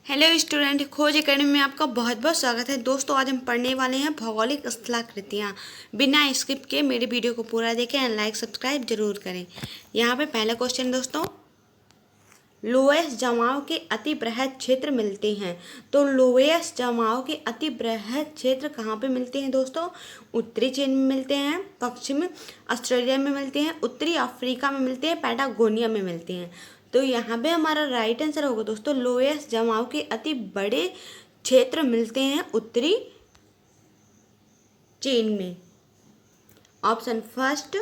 Hello student, खोज academy में आपका बहुत बहुत स्वागत है। दोस्तों, आज हम पढ़ने वाले हैं भौगोलिक स्थलाकृतियाँ। बिना स्किप के मेरे वीडियो को पूरा देखें एंड लाइक सब्सक्राइब जरूर करें। यहाँ पे पहला क्वेश्चन दोस्तों, लोएस जमाव के अति बृहद क्षेत्र मिलते हैं। तो लोएस जमाव के अति बृहद क्षेत्र कहाँ पे मिलते हैं दोस्तों? उत्तरी चीन में मिलते हैं, पश्चिमी ऑस्ट्रेलिया में मिलते हैं, उत्तरी अफ्रीका में मिलते हैं, पैटागोनिया में मिलते हैं। तो यहाँ पे हमारा राइट आंसर होगा दोस्तों, लोएस जमाव के अति बड़े क्षेत्र मिलते हैं उत्तरी चीन में। Option first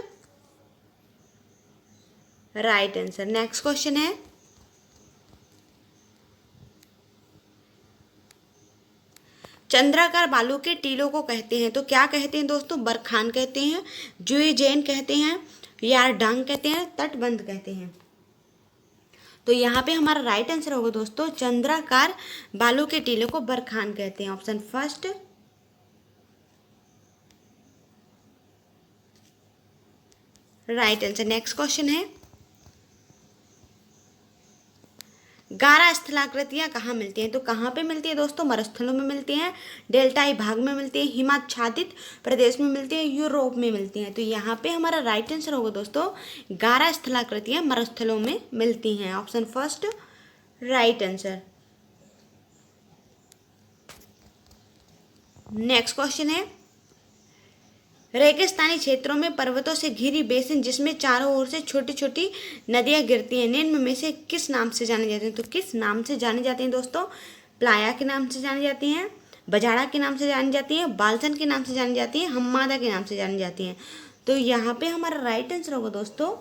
right answer. Next question है, चंद्राकार बालू के टीलों को कहते हैं। तो क्या कहते हैं दोस्तों? बरखान कहते हैं, जुईजेन कहते हैं, यारडांग कहते हैं, तटबंध कहते हैं। तो यहाँ पे हमारा राइट आंसर होगा दोस्तों, चंद्राकार बालू के टीलों को बरखान कहते हैं। Option first right answer. Next question है, गारा स्थलाकृतियाँ कहाँ मिलती हैं? तो कहाँ पे मिलती है दोस्तों? मरुस्थलों में मिलती हैं, डेल्टाई भाग में मिलती है, हिमाच्छादित प्रदेश में मिलती है, यूरोप में मिलती हैं। तो यहाँ पे हमारा राइट आंसर होगा दोस्तों, गारा स्थलाकृतियाँ मरुस्थलों में मिलती हैं। Option first right answer. Next question है, रेगिस्तानी क्षेत्रों में पर्वतों से घिरी बेसिन जिसमें चारों ओर से छोटी छोटी नदियां गिरती हैं, निम्न में से किस नाम से जाने जाते हैं? तो किस नाम से जाने जाते हैं दोस्तों? प्लाया के नाम से जानी जाती हैं, बजाड़ा के नाम से जानी जाती हैं, बाल्सन के नाम से जानी जाती हैं, हम्मादा के नाम से जानी जाती हैं। तो यहाँ पे हमारा राइट आंसर होगा दोस्तों,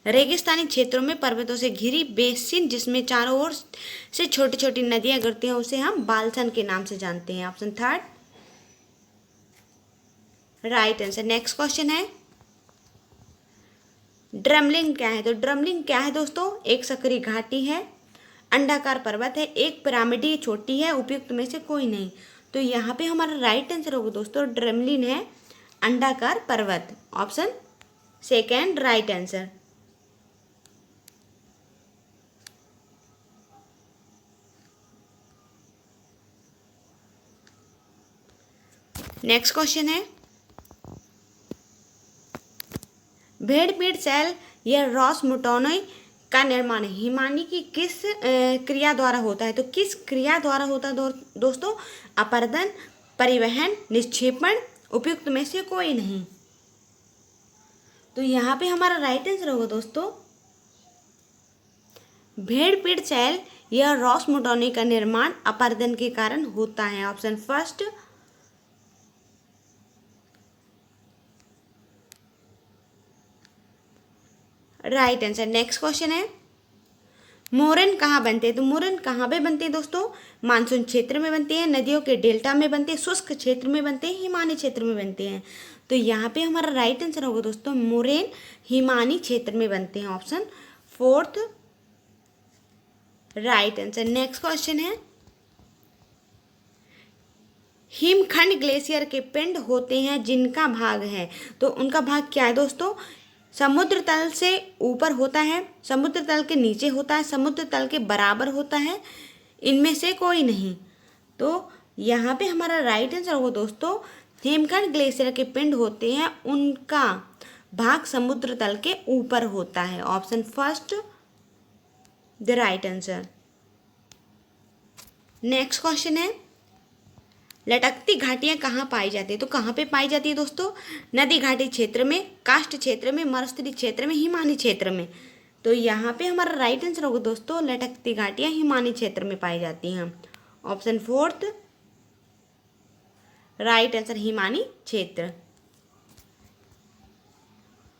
रेगिस्तानी क्षेत्रों में पर्वतों से घिरी बेसिन जिसमें चारों ओर से छोटी छोटी नदियां गिरती हैं, उसे हम बाल्सन के नाम से जानते हैं। Option third right answer. Next question है, ड्रमलिंग क्या है? तो ड्रमलिंग क्या है दोस्तों? एक सकरी घाटी है, अंडाकार पर्वत है, एक पिरामिडीय चोटी है, उपयुक्त में से कोई नहीं। तो यहाँ पे हमारा राइट आंसर होगा दोस्तों, ड्रमलिन है अंडाकार पर्वत। Option second right answer. Next question है, भेड़पीड़ सेल या रॉस मोटोनोई का निर्माण हिमानी की किस क्रिया द्वारा होता है? तो किस क्रिया द्वारा होता है दोस्तों? अपरदन, परिवहन, निक्षेपण, उपयुक्त में से कोई नहीं। तो यहाँ पे हमारा राइट आंसर होगा दोस्तों, भेड़पीड़ सेल या रॉस मोटोनोई का निर्माण अपरदन के कारण होता है। Option first right answer. Next question है, मोरन कहाँ बनते हैं? तो मोरन कहाँ पे बनते हैं दोस्तों? मानसून क्षेत्र में बनते हैं, नदियों के डेल्टा में बनते हैं, शुष्क क्षेत्र में बनते हैं, हिमानी क्षेत्र में बनते हैं। तो यहाँ पे हमारा राइट आंसर होगा दोस्तों, मोरेन हिमानी क्षेत्र में बनते हैं। Option fourth right answer. Next question है, हिमखंड ग्लेशियर के पिंड होते हैं जिनका भाग है। तो उनका भाग क्या है दोस्तों? समुद्र तल से ऊपर होता है, समुद्र तल के नीचे होता है, समुद्र तल के बराबर होता है, इनमें से कोई नहीं। तो यहाँ पे हमारा राइट आंसर होगा दोस्तों, हेमखंड ग्लेशियर के पिंड होते हैं, उनका भाग समुद्र तल के ऊपर होता है। Option first the right answer. Next question है, लटकती घाटियां कहाँ पाई जाती है? तो कहाँ पे पाई जाती है दोस्तों? नदी घाटी क्षेत्र में, काष्ठ क्षेत्र में, मरुस्थलीय क्षेत्र में, हिमानी क्षेत्र में। तो यहाँ पे हमारा राइट आंसर होगा दोस्तों, लटकती घाटियां हिमानी क्षेत्र में पाई जाती हैं। ऑप्शन फोर्थ राइट आंसर, हिमानी क्षेत्र।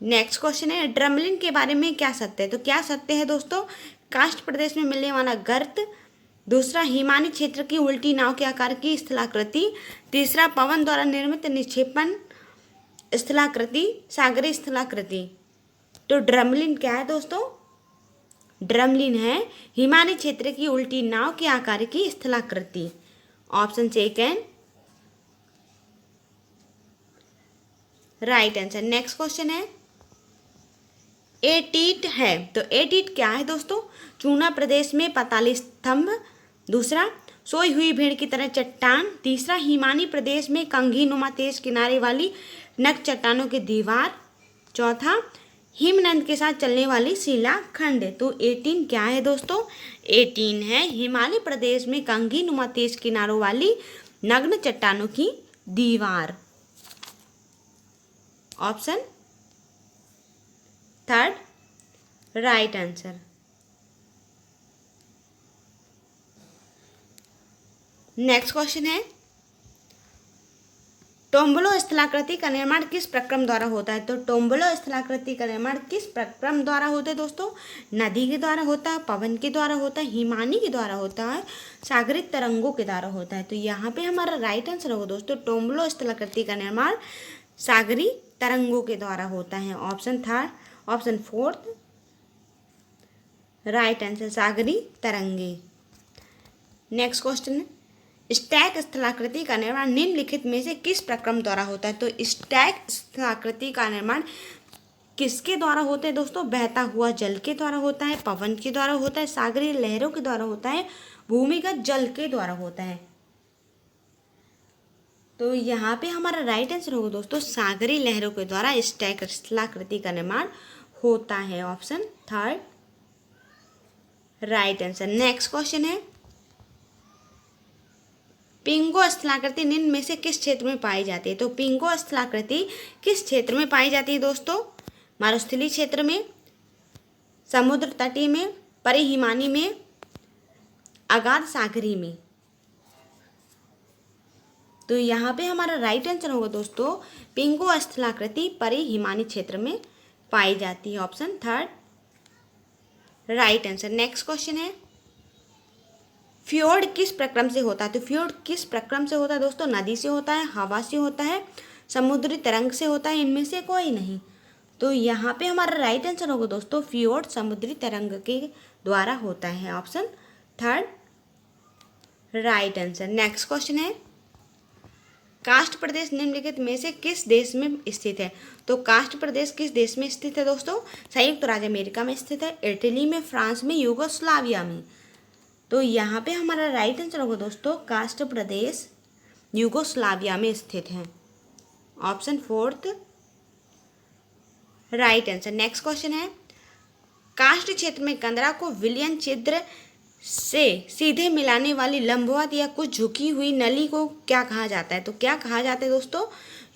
नेक्स्ट क्वेश्चन है, ड्रमलिन के बारे में क्या सत्य है? तो क्या सत्य है दोस्तों? काष्ठ प्रदेश में मिलने वाला गर्त, दूसरा हिमानी क्षेत्र की उल्टी नाव के आकार की स्थलाकृति, तीसरा पवन द्वारा निर्मित निक्षेपण स्थलाकृति, सागरीय स्थलाकृति। तो ड्रमलिन क्या है दोस्तों? ड्रमलिन है हिमानी क्षेत्र की उल्टी नाव के आकार की स्थलाकृति। Option second right answer. Next question है, एटीट है। तो एटीट क्या है दोस्तों? चूना प्रदेश में पाताली स्तंभ। दूसरा, सोई हुई भेड़ की तरह चट्टान। तीसरा, हिमानी प्रदेश में कंघी नुमा तेज किनारे वाली नक चट्टानों की दीवार। चौथा, हिमनद के साथ चलने वाली शिलाखंड। तो 18 क्या है दोस्तों? 18 है हिमालय प्रदेश में कंघी नुमा तेज किनारों वाली नग्न चट्टानों की दीवार। Option third right answer. Next question है, टोम्बोलो स्थलाकृति का निर्माण किस प्रक्रम द्वारा होता है? तो टोम्बोलो स्थलाकृति का निर्माण किस प्रक्रम द्वारा होता है दोस्तों? नदी के द्वारा होता है, पवन के द्वारा होता है, हिमानी के द्वारा होता है, सागरिक तरंगों के द्वारा होता है। तो यहाँ पे हमारा राइट आंसर होगा दोस्तों, टोम्बोलो स्थलाकृति का निर्माण सागरी तरंगों के द्वारा होता है। ऑप्शन फोर्थ राइट आंसर, सागरी तरंगे। नेक्स्ट क्वेश्चन है, स्टैक स्थलाकृति का निर्माण निम्नलिखित में से किस प्रक्रम द्वारा होता है? तो स्टैक स्थलाकृति का निर्माण किसके द्वारा होता है दोस्तों? बहता हुआ जल के द्वारा होता है, पवन के द्वारा होता है, सागरीय लहरों के द्वारा होता है, भूमिगत जल के द्वारा होता है। तो यहाँ पे हमारा राइट आंसर होगा दोस्तों, सागरीय लहरों के द्वारा स्टैक स्थलाकृति का निर्माण होता है। Option third right answer. Next question है, पिंगो स्थलाकृति निम्न में से किस क्षेत्र में पाई जाती है? तो पिंगो स्थलाकृति किस क्षेत्र में पाई जाती है दोस्तों? मरुस्थलीय क्षेत्र में, समुद्र तटीय में, परिहिमानी में, अगाध सागरी में। तो यहाँ पे हमारा राइट आंसर होगा दोस्तों, पिंगो स्थलाकृति परिहिमानी क्षेत्र में पाई जाती है। Option third right answer. Next question है, फ्योर्ड किस प्रक्रम से होता है? तो फ्योर्ड किस प्रक्रम से होता है दोस्तों? नदी से होता है, हवा से होता है, समुद्री तरंग से होता है, इनमें से कोई नहीं। तो यहाँ पे हमारा राइट आंसर होगा दोस्तों, फ्योर्ड समुद्री तरंग के द्वारा होता है। Option third right answer. Next question है, कास्ट प्रदेश निम्नलिखित में से किस देश में स्थित है? तो कास्ट प्रदेश किस देश में स्थित है दोस्तों? संयुक्त राज्य अमेरिका में स्थित है, इटली में, फ्रांस में, यूगोस्लाविया में। तो यहाँ पे हमारा राइट आंसर होगा दोस्तों, कास्ट प्रदेश यूगोस्लाविया में स्थित है। Option fourth right answer. Next question है, कास्ट क्षेत्र में कंदरा को विलयन छिद्र से सीधे मिलाने वाली लंबवत या कुछ झुकी हुई नली को क्या कहा जाता है? तो क्या कहा जाता है दोस्तों?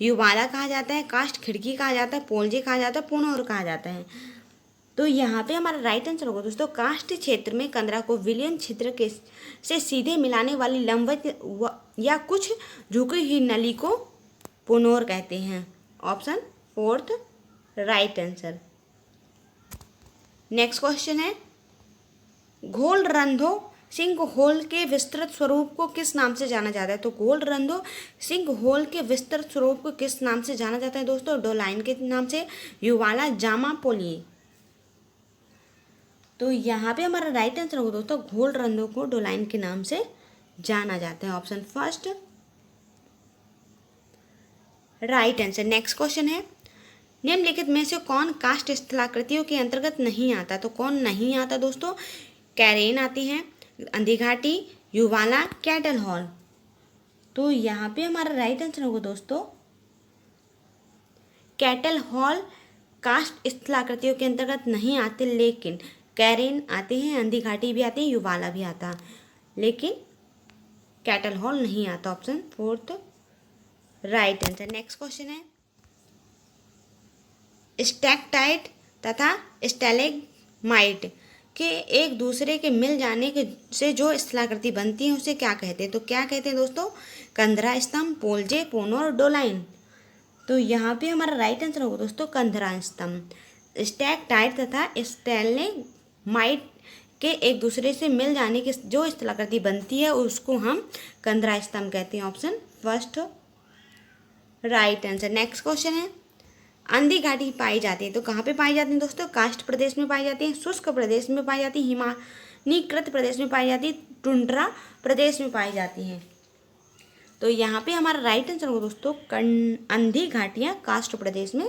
युवाला कहा जाता है, कास्ट खिड़की कहा जाता है, पोलजे कहा जाता है, पुनौर कहा जाता है। तो यहाँ पे हमारा राइट आंसर होगा दोस्तों, कास्ट क्षेत्र में कंदरा को विलयन छिद्र के से सीधे मिलाने वाली लंबवत या कुछ झुकी हुई नली को पुनौर कहते हैं। Option fourth right answer. Next question है, घोल रंधो सिंह होल के विस्तृत स्वरूप को किस नाम से जाना जाता है? तो घोल रंधो सिंह होल के विस्तृत स्वरूप को किस नाम से जाना जाता है दोस्तों? डोलाइन के नाम से, युवाला, जामा पोली। तो यहाँ पे हमारा राइट आंसर होगा दोस्तों, घोल रंधों को डोलाइन के नाम से जाना जाता है। Option first right answer. Next question है, निम्नलिखित में से कौन कास्ट स्थलाकृतियों के अंतर्गत नहीं आता? तो कौन नहीं आता दोस्तों? कैरेन आती है, अंधी घाटी, युवाला, कैटल हॉल। तो यहाँ पे हमारा राइट आंसर होगा दोस्तों, कैटल हॉल कास्ट स्थलाकृतियों के अंतर्गत नहीं आते, लेकिन कैरेन आते हैं, अंधी घाटी भी आती है, युवाला भी आता है, लेकिन कैटल हॉल नहीं आता। Option fourth right answer. Next question है, स्टैक्टाइट तथा स्टैलेग्माइट के एक दूसरे के मिल जाने के से जो स्थलाकृति बनती है उसे क्या कहते हैं? तो क्या कहते हैं दोस्तों? कंदरा स्तंभ, पोलजे, पुनौर, डोलाइन। तो यहाँ पे हमारा राइट आंसर होगा दोस्तों, कंदरा स्तंभ। स्टैक्टाइट तथा स्टैलेग्माइट के एक दूसरे से मिल जाने की जो स्थलाकृति बनती है उसको हम कंदरा स्तंभ कहते हैं। Option first right answer. Next question है, अंधी घाटी पाई जाती है, तो कहाँ पे पाई जाती है दोस्तों? कास्ट प्रदेश में पाई जाती है, शुष्क प्रदेश में पाई जाती है, हिमानीकृत प्रदेश में पाई जाती है, टुंड्रा प्रदेश में पाई जाती हैं। तो यहाँ पे हमारा राइट आंसर होगा दोस्तों, अंधी घाटियाँ कास्ट प्रदेश में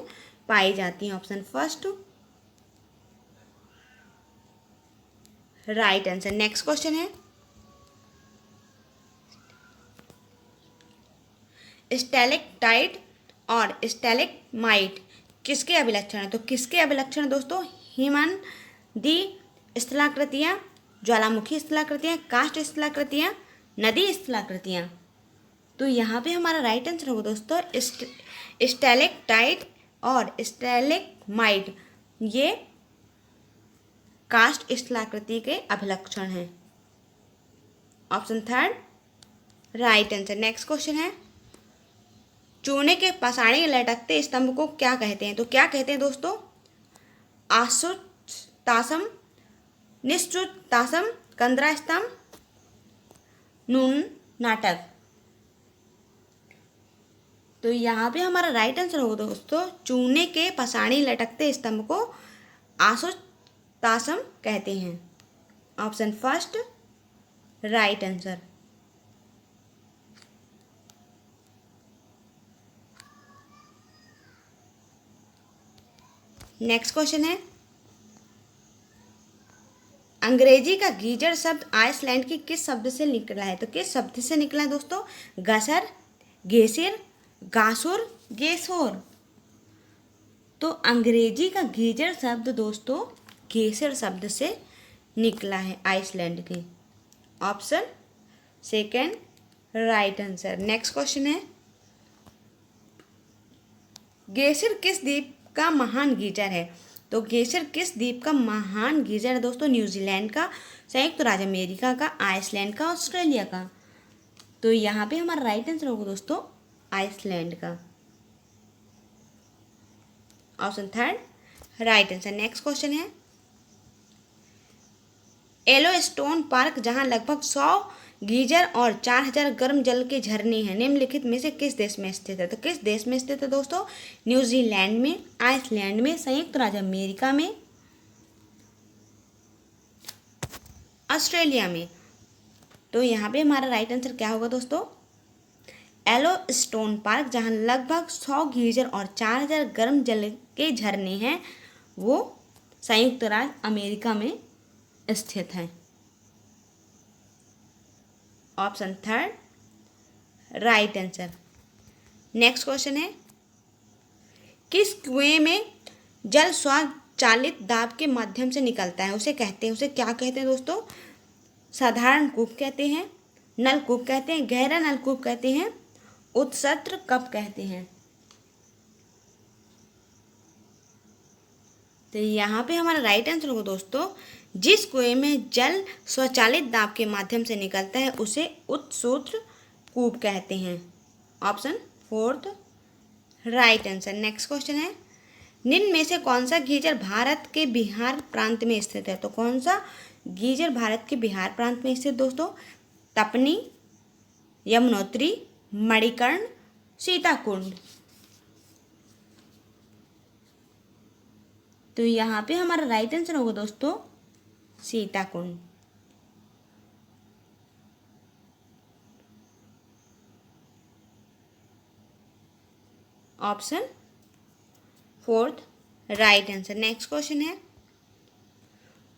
पाई जाती हैं। Option first right answer. Next question है, स्टैलेक्टाइट और स्टैलेग्माइट किसके अभिलक्षण है? तो किसके अभिलक्षण दोस्तों? हिमनदी स्थलाकृतियाँ, ज्वालामुखी स्थलाकृतियाँ, काष्ठ स्थलाकृतियाँ, नदी स्थलाकृतियाँ। तो यहाँ पे हमारा राइट आंसर होगा दोस्तों स्टैलेक्टाइट और स्टैलेग्माइट, ये काष्ठ स्थलाकृति के अभिलक्षण हैं। Option third right answer. Next question है, चूने के पसाणे लटकते स्तंभ को क्या कहते हैं? तो क्या कहते हैं दोस्तों? आश्रुतासम, निश्चुतासम, कंद्रा स्तंभ, नून नाटक। तो यहाँ पे हमारा राइट आंसर होगा दोस्तों चूने के पसाणी लटकते स्तंभ को आश्रुतासम कहते हैं। Option first right answer. Next question है, अंग्रेजी का गीजर शब्द आइसलैंड के किस शब्द से निकला है? तो किस शब्द से निकला है दोस्तों? गसर, गेसिर, गासुर, गेसोर। तो अंग्रेजी का गीजर शब्द दोस्तों गेसिर शब्द से निकला है आइसलैंड के। Option second right answer. Next question है, गेसिर किस द्वीप का महान गीजर है? तो गेसिर किस द्वीप का महान गीजर है दोस्तों? न्यूजीलैंड का, संयुक्त राज्य अमेरिका का, आइसलैंड का, ऑस्ट्रेलिया का। तो यहाँ पे हमारा राइट आंसर होगा दोस्तों आइसलैंड का। Option third right answer. Next question है, येलोस्टोन पार्क जहाँ लगभग 100 गीजर और 4000 गर्म जल के झरने हैं, निम्नलिखित में से किस देश में स्थित है? तो किस देश में स्थित है दोस्तों? न्यूजीलैंड में, आइसलैंड में, संयुक्त राज्य अमेरिका में, ऑस्ट्रेलिया में। तो यहाँ पे हमारा राइट आंसर क्या होगा दोस्तों? येलोस्टोन पार्क जहाँ लगभग 100 गीजर और 4000 गर्म जल के झरने हैं, वो संयुक्त राज्य अमेरिका में स्थित है। Option third right answer. Next question है, किस कुएं में जल स्वचालित दाब के माध्यम से निकलता है? उसे क्या कहते हैं दोस्तों? साधारण कूप कहते हैं, नलकूप कहते हैं, गहरा नलकूप कहते हैं, उत्सत्र कप कहते हैं। तो यहाँ पे हमारा राइट आंसर होगा दोस्तों जिस कुएं में जल स्वचालित दाब के माध्यम से निकलता है उसे उत्सूत्र कूप कहते हैं। Option fourth right answer. Next question है, निम्न में से कौन सा गीजर भारत के बिहार प्रांत में स्थित है? तो कौन सा गीजर भारत के बिहार प्रांत में स्थित दोस्तों? तपनी, यमुनोत्री, मणिकर्ण, सीताकुंड। तो यहाँ पे हमारा राइट आंसर होगा दोस्तों Sitakund. Option fourth right answer. Next question है,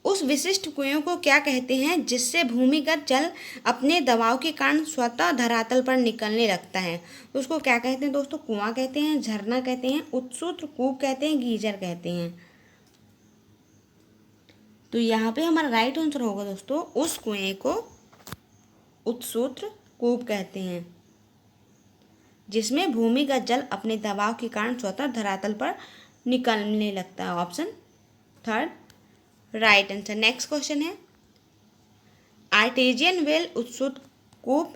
उस विशिष्ट कुएं को क्या कहते हैं जिससे भूमिगत जल अपने दबाव के कारण स्वतः धरातल पर निकलने लगता है? तो उसको क्या कहते हैं दोस्तों? कुआं कहते हैं, झरना कहते हैं, उत्सूत्र कूप कहते हैं, गीजर कहते हैं। तो यहाँ पे हमारा राइट आंसर होगा दोस्तों उस कुएं को उत्सूत्र कूप कहते हैं जिसमें भूमिगत जल अपने दबाव के कारण स्वतः धरातल पर निकलने लगता है। Option third right answer. Next question है, आर्टेजियन वेल उत्सूत्र कूप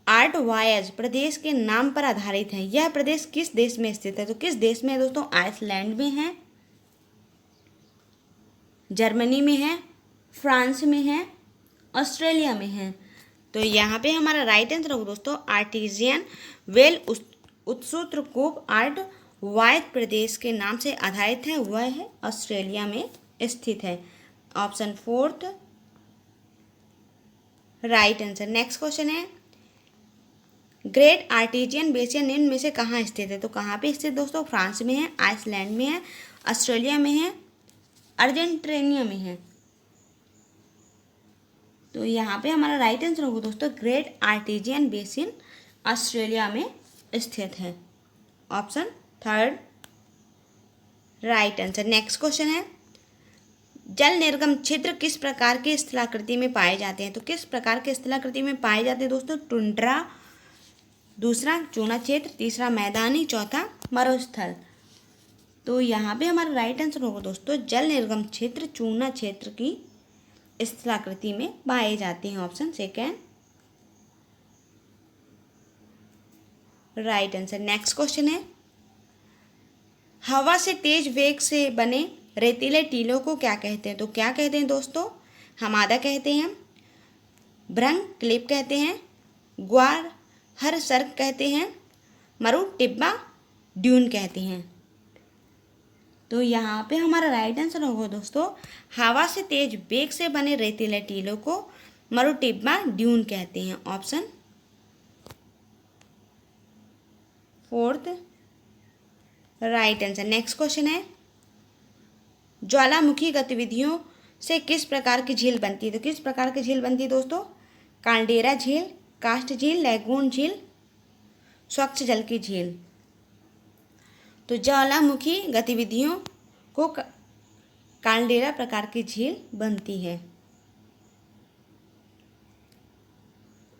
आर्टवायज प्रदेश के नाम पर आधारित है। यह प्रदेश किस देश में स्थित है? तो किस देश में है दोस्तों? आइसलैंड में है, जर्मनी में है, फ्रांस में है, ऑस्ट्रेलिया में है। तो यहाँ पे हमारा राइट आंसर होगा दोस्तों आर्टेजियन वेल उत्सूत्र कूप आर्टवायज प्रदेश के नाम से आधारित है, वह है ऑस्ट्रेलिया में स्थित है। Option fourth right answer. Next question है, ग्रेट आर्टेजियन बेसिन निम्न में से कहाँ स्थित है? तो कहाँ पे स्थित दोस्तों? फ्रांस में है, आइसलैंड में है, ऑस्ट्रेलिया में है, अर्जेंटीना में है। तो यहाँ पे हमारा राइट आंसर होगा दोस्तों ग्रेट आर्टेजियन बेसिन ऑस्ट्रेलिया में स्थित है। Option third right answer. Next question है जल निर्गम छिद्र किस प्रकार की स्थलाकृति में पाए जाते हैं? तो किस प्रकार के स्थलाकृति में पाए जाते हैं दोस्तों? टुंड्रा, दूसरा चूना क्षेत्र, तीसरा मैदानी, चौथा मरुस्थल। तो यहाँ पे हमारा राइट आंसर होगा दोस्तों जल निर्गम क्षेत्र चूना क्षेत्र की स्थलाकृति में पाए जाते हैं। Option second right answer. Next question है हवा से तेज वेग से बने रेतीले टीलों को क्या कहते हैं? तो क्या कहते हैं दोस्तों? हमादा कहते हैं, भ्रंग क्लिप कहते हैं, ग्वार हर सर्क कहते हैं, मरु टिब्बा ड्यून कहते हैं। तो यहाँ पे हमारा राइट आंसर होगा दोस्तों हवा से तेज वेग से बने रेतीले टीलों को मरु टिब्बा ड्यून कहते हैं। Option fourth right answer. Next question है ज्वालामुखी गतिविधियों से किस प्रकार की झील बनती है? तो किस प्रकार की झील बनती है दोस्तों? काल्डेरा झील, कास्ट झील, लैगून झील, स्वच्छ जल की झील। तो ज्वालामुखी गतिविधियों को काल्डेरा प्रकार की झील बनती है।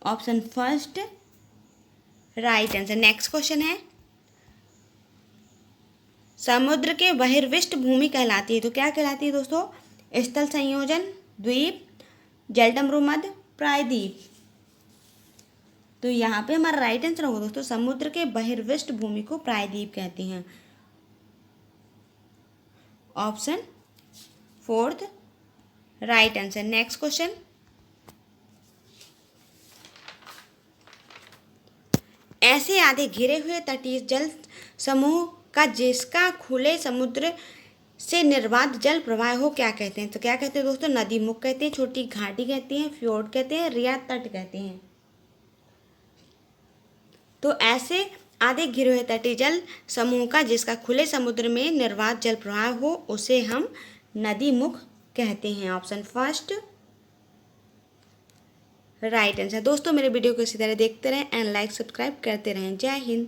Option first right answer. Next question है समुद्र के बहिर्विष्ट भूमि कहलाती है। तो क्या कहलाती है दोस्तों? स्थल संयोजन, द्वीप, जलडमरू मध्य, प्रायद्वीप। तो यहाँ पे हमारा राइट आंसर होगा दोस्तों समुद्र के बहिर्विष्ट भूमि को प्रायद्वीप कहते हैं। Option fourth right answer. Next question ऐसे आधे घिरे हुए तटीय जल समूह का जिसका खुले समुद्र से निर्बाध जल प्रवाह हो क्या कहते हैं? तो क्या कहते हैं दोस्तों? नदी मुख कहते हैं, छोटी घाटी कहते हैं, फ्योर्ड कहते हैं, रिया तट कहते हैं। तो ऐसे आधे घिरे हुए तटीय जल समूह का जिसका खुले समुद्र में निर्बाध जल प्रवाह हो उसे हम नदी मुख कहते हैं। Option first right answer. दोस्तों मेरे वीडियो को इसी तरह देखते रहें एंड लाइक सब्सक्राइब करते रहें। जय हिंद।